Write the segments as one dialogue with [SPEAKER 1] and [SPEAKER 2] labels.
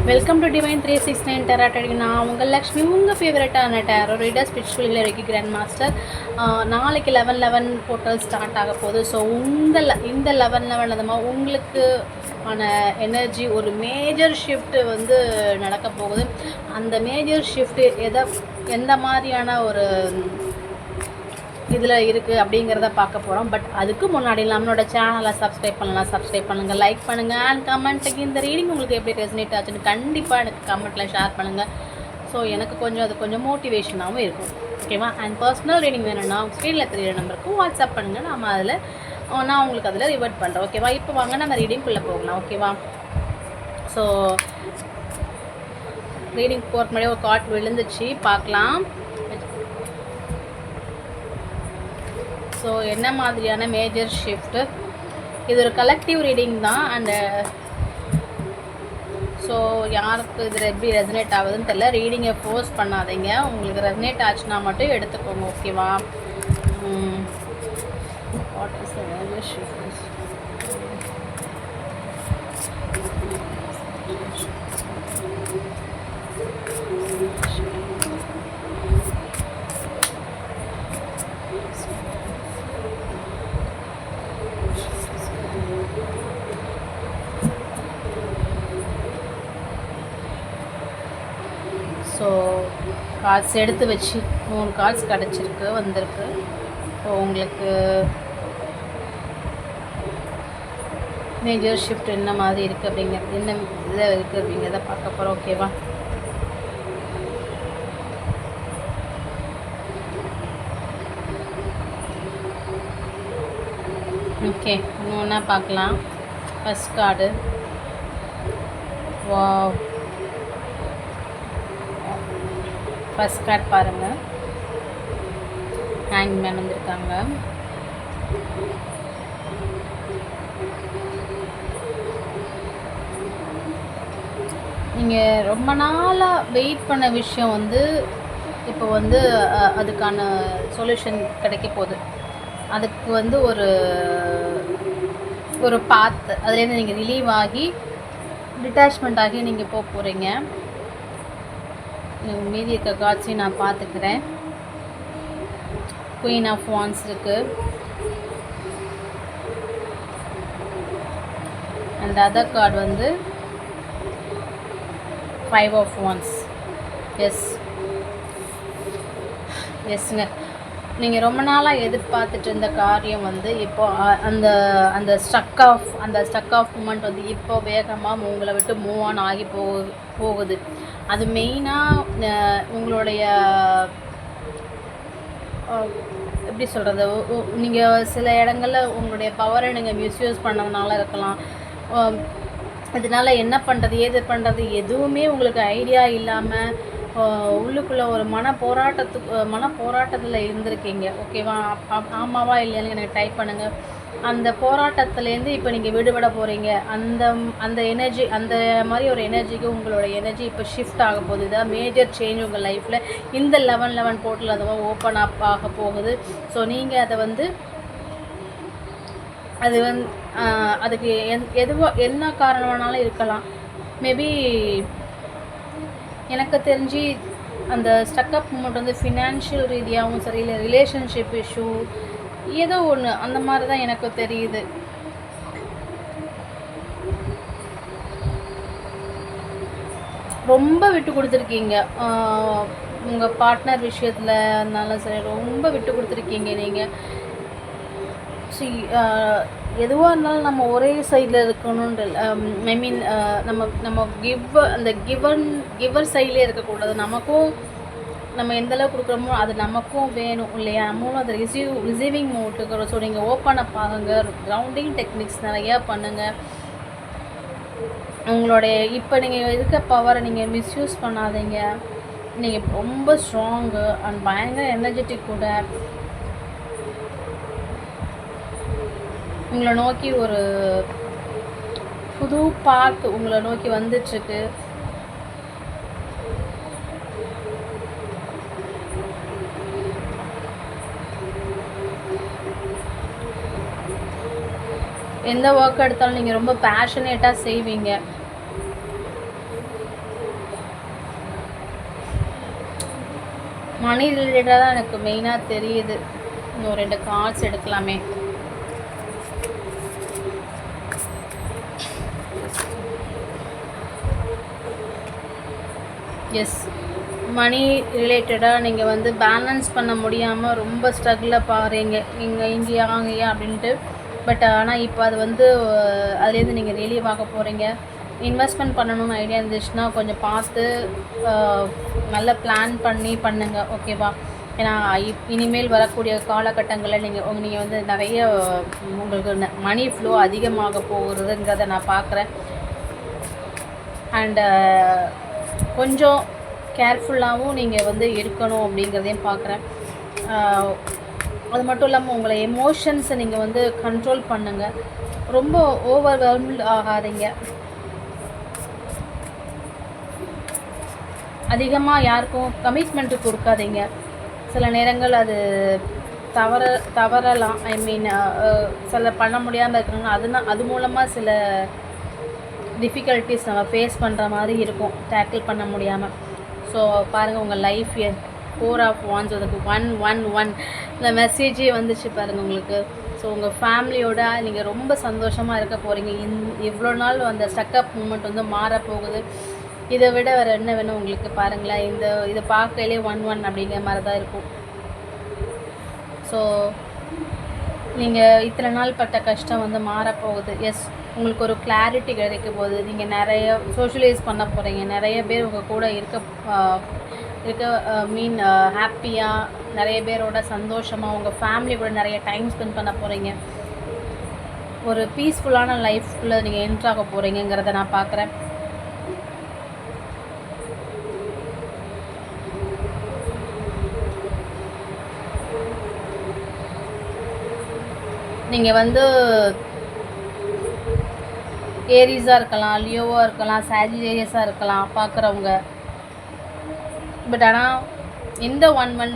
[SPEAKER 1] Welcome to divine 369 tarot trading. நான் உங்கள் லக்ஷ்மி, உங்கள் ஃபேவரட்டான டேரோ ரீடர், ஸ்பிரிச்சுவல் ஹீலருக்கு கிராண்ட் மாஸ்டர். நாளைக்கு 11/11 போர்ட்டல் ஸ்டார்ட் ஆக போகுது. ஸோ இந்த 11/11 உங்களுக்கு ஆன எனர்ஜி ஒரு மேஜர் ஷிஃப்ட்டு வந்து நடக்க போகுது. அந்த மேஜர் ஷிஃப்ட்டு எந்த மாதிரியான ஒரு இதில் இருக்குது அப்படிங்கிறத பார்க்க போகிறோம். பட் அதுக்கு முன்னாடி நம்மளோட சேனலை சப்ஸ்கிரைப் பண்ணுங்கள், லைக் பண்ணுங்கள் அண்ட் கமெண்ட்டுக்கு இந்த ரீடிங் உங்களுக்கு எப்படி ரெசனேட் ஆச்சுன்னு கண்டிப்பாக எனக்கு கமெண்ட்டில் ஷேர் பண்ணுங்கள். ஸோ எனக்கு அது கொஞ்சம் மோட்டிவேஷனாகவும் இருக்கும். ஓகேவா? அண்ட் பர்சனல் ரீடிங் வேணும்னா ஸ்க்ரீனில் தெரியிற நம்பருக்கு வாட்ஸ்அப் பண்ணுங்கள். நான் உங்களுக்கு அதில் ரிவர்ட் பண்ணுறேன். ஓகேவா? இப்போ வாங்க நம்ம ரீடிங்குள்ளே போகலாம். ஓகேவா? ஸோ ரீடிங் போகிற முன்னாடி ஒரு கார்ட் விழுந்துச்சு, பார்க்கலாம். ஸோ என்ன மாதிரியான மேஜர் ஷிஃப்ட்டு, இது ஒரு கலெக்டிவ் ரீடிங் தான். அண்டு ஸோ யாருக்கு இது எப்படி ரெசனேட் ஆகுதுன்னு தெரியல. ரீடிங்கை ஃபோர்ஸ் பண்ணாதீங்க. உங்களுக்கு ரெசனேட் ஆச்சுன்னா மட்டும் எடுத்துக்கோங்க. ஓகேவா? What is the major shift? So cards எடுத்து வச்சு 3 கார்ட்ஸ் வந்திருக்கு. ஸோ உங்களுக்கு மேஜர் ஷிஃப்ட் என்ன மாதிரி இருக்குது அப்படிங்கிறது, என்ன இதில் இருக்குது அப்படிங்கிறத பார்க்க போகிறோம். ஓகேவா? ஓகே, ஒன்றா பார்க்கலாம். First card, wow. First card பாருங்கள், ஹேங்மேன் வந்திருக்காங்க. நீங்கள் ரொம்ப நாளாக வெயிட் பண்ண விஷயம் வந்து இப்போ வந்து அதுக்கான சொல்யூஷன் கிடைக்க போகுது. அதுக்கு வந்து ஒரு பாத், அதுலேருந்து நீங்கள் ரிலீவ் ஆகி டிட்டாச்மெண்ட் ஆகி நீங்கள் போக போகிறீங்க. மீதி இருக்க கார்ட்ஸையும் நான் பார்த்துக்கிறேன். குயின் ஆஃப் வான்ஸ் இருக்குது. அண்ட் அதர் கார்டு வந்து 5 ஆஃப் வான்ஸ். எஸ்ங்க, நீங்கள் ரொம்ப நாளாக எதிர்பார்த்துட்டு இருந்த காரியம் வந்து இப்போது அந்த ஸ்டக் ஆஃப் மூமெண்ட் வந்து இப்போ வேகமாக உங்களை விட்டு மூவ் ஆன் ஆகி போகுது. அது மெயினாக உங்களுடைய எப்படி சொல்கிறது, நீங்கள் சில இடங்களில் உங்களுடைய பவரை நீங்கள் மிஸ்யூஸ் பண்ணதுனால இருக்கலாம். இதனால் என்ன பண்ணுறது ஏது பண்ணுறது எதுவுமே உங்களுக்கு ஐடியா இல்லாமல் உள்ளுக்குள்ளே ஒரு மன போராட்டத்தில் இருந்திருக்கீங்க. ஓகேவா? ஆமாவா இல்லையான்னு எனக்கு டைப் பண்ணுங்கள். அந்த போராட்டத்துலேருந்து இப்போ நீங்கள் விடுபட போகிறீங்க. அந்த எனர்ஜி, அந்த மாதிரி ஒரு எனர்ஜிக்கு உங்களோட எனர்ஜி இப்போ ஷிஃப்ட் ஆக போகுது. இதான் மேஜர் சேஞ்ச் உங்கள் லைஃப்பில். இந்த 11/11 போர்ட்டல் அதுவாக ஓப்பன் அப் ஆக போகுது. ஸோ நீங்கள் அதுக்கு என்ன காரணம்னாலும் இருக்கலாம். மேபி எனக்கு தெரிஞ்சு அந்த ஸ்டக்கப் மூமெண்ட் வந்து ஃபினான்ஷியல் ரீதியாகவும் சரி, இல்லை ரிலேஷன்ஷிப் இஷ்யூ ஏதோ ஒன்று அந்த மாதிரி தான் எனக்கு தெரியுது. ரொம்ப விட்டு கொடுத்துருக்கீங்க உங்கள் பார்ட்னர் விஷயத்தில் இருந்தாலும் சரி, ரொம்ப விட்டு கொடுத்துருக்கீங்க நீங்கள். எதுவாக இருந்தாலும் நம்ம ஒரே சைடில் இருக்கணுன்ற ஐ மீன் நம்ம கிவர் சைட்லேயே இருக்கக்கூடாது. நம்ம எந்தளவு கொடுக்குறோமோ அது நமக்கும் வேணும் இல்லையா? நம்மளும் அதை ரிசீவிங் மோட் இருக்கிறோம். ஸோ நீங்கள் ஓப்பன் அப் ஆகுங்க, கிரவுண்டிங் டெக்னிக்ஸ் நிறையா பண்ணுங்கள். உங்களுடைய இப்போ நீங்கள் இருக்க பவரை நீங்கள் மிஸ்யூஸ் பண்ணாதீங்க. நீங்கள் ரொம்ப ஸ்ட்ராங்கு அண்ட் பயங்கர எனர்ஜெட்டிக் கூட. உங்களை நோக்கி ஒரு புது பாத் உங்களை நோக்கி வந்துட்டுருக்கு. எந்த ஒர்க் எடுத்தாலும் நீங்கள் ரொம்ப பேஷனேட்டாக செய்வீங்க. மணி ரிலேட்டடாக தான் எனக்கு மெயினாக தெரியுது. இன்னும் 2 கார்ட்ஸ் எடுக்கலாமே. எஸ், மணி ரிலேட்டடாக நீங்கள் வந்து பேலன்ஸ் பண்ண முடியாமல் ரொம்ப ஸ்ட்ரகிளாக பாருங்க இங்கே அங்கேயா அப்படின்ட்டு. பட் ஆனால் இப்போ அது வந்து அதுலேருந்து நீங்கள் ரிலீவ் ஆக போகிறீங்க. இன்வெஸ்ட்மெண்ட் பண்ணணும்னு ஐடியா இருந்துச்சுன்னா கொஞ்சம் பார்த்து நல்லா பிளான் பண்ணி பண்ணுங்கள், ஓகேவா? ஏன்னா இனிமேல் வரக்கூடிய காலகட்டங்களில் நீங்கள் வந்து நிறைய உங்களுக்கு மணி ஃப்ளோ அதிகமாக போகிறதுங்கிறத நான் பார்க்குறேன். அண்டு கொஞ்சம் கேர்ஃபுல்லாகவும் நீங்கள் வந்து இருக்கணும் அப்படிங்கிறதையும் பார்க்குறேன். அது மட்டும் இல்லாமல் உங்களை எமோஷன்ஸை நீங்கள் வந்து கண்ட்ரோல் பண்ணுங்கள். ரொம்ப ஓவர்வெல்ம்டு ஆகாதீங்க. அதிகமாக யாருக்கும் கமிட்மெண்ட்டு கொடுக்காதீங்க. சில நேரங்கள் அது தவறலாம். ஐ மீன் சில பண்ண முடியாமல் இருக்கிறாங்க. அது மூலமாக சில டிஃபிகல்ட்டிஸ் நம்ம ஃபேஸ் பண்ணுற மாதிரி இருக்கும், டேக்கிள் பண்ண முடியாமல். ஸோ பாருங்கள், உங்கள் லைஃப் 4 ஆஃப் வான்ஸ் அதுக்கு 111 இந்த மெசேஜே வந்துச்சு பாருங்கள் உங்களுக்கு. ஸோ உங்கள் ஃபேமிலியோட நீங்கள் ரொம்ப சந்தோஷமாக இருக்க போகிறீங்க. இவ்வளோ நாள் அந்த ஸ்டக்கப் மூமெண்ட் வந்து மாறப்போகுது. இதை விட வேறு என்ன வேணும் உங்களுக்கு? பாருங்களேன், இதை பார்க்கையிலே 11 அப்படிங்கிற மாதிரி தான் இருக்கும். ஸோ நீங்கள் இத்தனை நாள் பட்ட கஷ்டம் வந்து மாறப்போகுது. எஸ், உங்களுக்கு ஒரு கிளாரிட்டி கிடைக்க போகுது. நீங்கள் நிறைய சோஷியலைஸ் பண்ண போகிறீங்க. நிறைய பேர் உங்கள் கூட இருக்க ஹாப்பியாக, நிறைய பேரோட சந்தோஷமாக உங்கள் ஃபேமிலி கூட நிறைய டைம் ஸ்பெண்ட் பண்ண போகிறீங்க. ஒரு பீஸ்ஃபுல்லான லைஃப்குள்ளே நீங்கள் என்ட்ராக போகிறீங்கிறத நான் பார்க்குறேன். நீங்கள் வந்து ஏரிஸாக இருக்கலாம், லியோவாக இருக்கலாம், சாஜிடேரியஸாக இருக்கலாம் பார்க்குறவங்க. பட் ஆனால் இந்த 11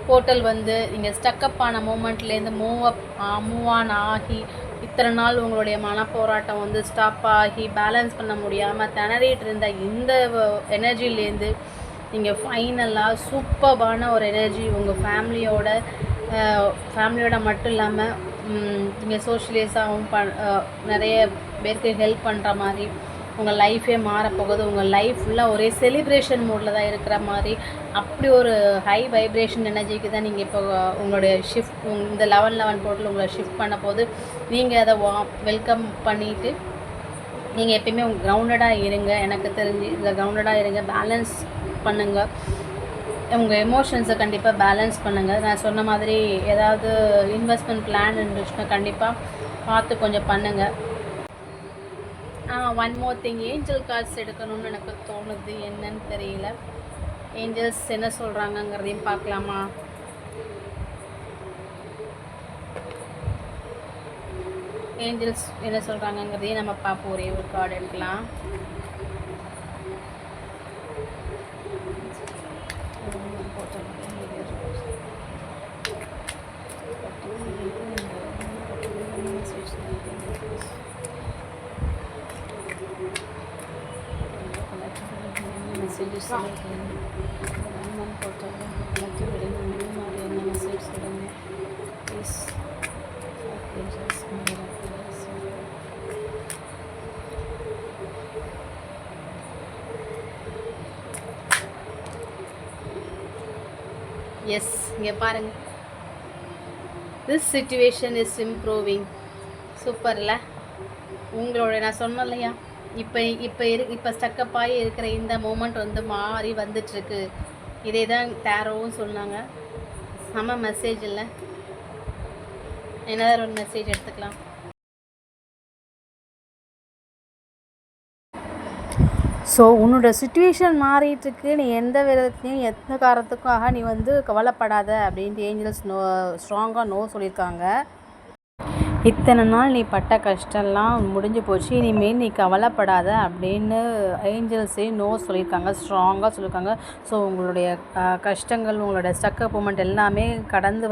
[SPEAKER 1] போர்ட்டல் வந்து நீங்கள் ஸ்டக்கப் ஆன மூமெண்ட்லேருந்து மூவ் ஆன் ஆகி இத்தனை நாள் உங்களுடைய மனப்போராட்டம் வந்து ஸ்டாப் ஆகி பேலன்ஸ் பண்ண முடியாமல் திணறிட்டு இருந்த இந்த எனர்ஜிலேருந்து நீங்கள் ஃபைனலாக சூப்பர்பான ஒரு எனர்ஜி உங்கள் ஃபேமிலியோட மட்டும் இல்லாமல் நீங்கள் சோஷியலைஸாகவும் நிறைய பேருக்கு ஹெல்ப் பண்ணுற மாதிரி உங்கள் லைஃபே மாறப்போகுது. உங்கள் லைஃப் ஃபுல்லாக ஒரே செலிப்ரேஷன் மோடில் தான் இருக்கிற மாதிரி அப்படி ஒரு ஹை வைப்ரேஷன் எனர்ஜிக்கு தான் நீங்கள் இப்போ உங்களுடைய இந்த 11 போர்ட்டில் உங்களை ஷிஃப்ட் பண்ண போது நீங்கள் அதை வெல்கம் பண்ணிவிட்டு நீங்கள் எப்பயுமே கிரவுண்டடாக இருங்க. எனக்கு தெரிஞ்சு இதில் கிரவுண்டடாக இருங்க, பேலன்ஸ் பண்ணுங்கள். உங்கள் எமோஷன்ஸை கண்டிப்பாக பேலன்ஸ் பண்ணுங்கள். நான் சொன்ன மாதிரி ஏதாவது இன்வெஸ்ட்மெண்ட் பிளான் இருந்துச்சுன்னா கண்டிப்பாக பார்த்து கொஞ்சம் பண்ணுங்கள். One more thing, angel cards எடுக்கணும்னு எனக்கு தோணுது. என்னன்னு தெரியல. ஏஞ்சல்ஸ் என்ன சொல்கிறாங்கங்கிறதையும் பார்க்கலாமா? ஏஞ்சல்ஸ் என்ன சொல்கிறாங்கங்கிறதையும் நம்ம பார்ப்போம். ஒரே ஒரு கார்டு எடுக்கலாம். எஸ், இங்கே பாருங்கள், திஸ் சிச்சுவேஷன் இஸ் இம்ப்ரூவிங். சூப்பர்ல. உங்களோட நான் சொன்னேன் இல்லையா, இப்போ ஸ்டக்கப் ஆகி இருக்கிற இந்த மூமெண்ட் வந்து மாறி வந்துட்டுருக்கு. இதே தான் டேரோவும் சொன்னாங்க. செம்ம மெசேஜ் இல்லை? என்னதான் ஒரு மெசேஜ் எடுத்துக்கலாம். ஸோ உன்னோட சுச்சுவேஷன் மாறிட்டுருக்கு. நீ எந்த விதத்துலையும் எந்த காரணத்துக்காக நீ வந்து கவலைப்படாத அப்படின்ட்டு ஏஞ்சல்ஸ் ஸ்ட்ராங்காக நோ சொல்லியிருக்காங்க. இத்தனை நாள் நீ பட்ட கஷ்டம்லாம் முடிஞ்சு போச்சு, இனிமேல் நீ கவலைப்படாத அப்படின்னு ஏஞ்சல்ஸே நோ சொல்லியிருக்காங்க, ஸ்ட்ராங்காக சொல்லியிருக்காங்க. ஸோ உங்களுடைய கஷ்டங்கள், உங்களுடைய ஸ்டக்கப் மூமெண்ட் எல்லாமே கடந்து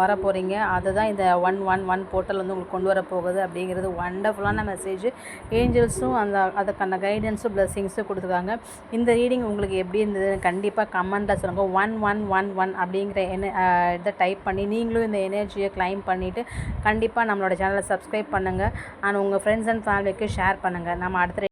[SPEAKER 1] வர போகிறீங்க. அதுதான் இந்த 111 போர்ட்டல் வந்து உங்களுக்கு கொண்டு வர போகுது அப்படிங்கிறது வண்டர்ஃபுல்லான மெசேஜ். ஏஞ்சல்ஸும் அதுக்கான கைடன்ஸும் பிளெஸிங்ஸும் கொடுத்துருக்காங்க. இந்த ரீடிங் உங்களுக்கு எப்படி இருந்தது கண்டிப்பாக கமெண்ட்டில் சொல்லுங்கள். 1111 அப்படிங்கிற இதை டைப் பண்ணி நீங்களும் இந்த எனர்ஜியை கிளைம் பண்ணிவிட்டு கண்டிப்பாக நம்மளோட சேனலை சப்ஸ்கிரைப் பண்ணுங்கள். அண்ட் உங்கள் ஃப்ரெண்ட்ஸ் அண்ட் ஃபேமிலிக்கு ஷேர் பண்ணுங்கள். நம்ம அடுத்த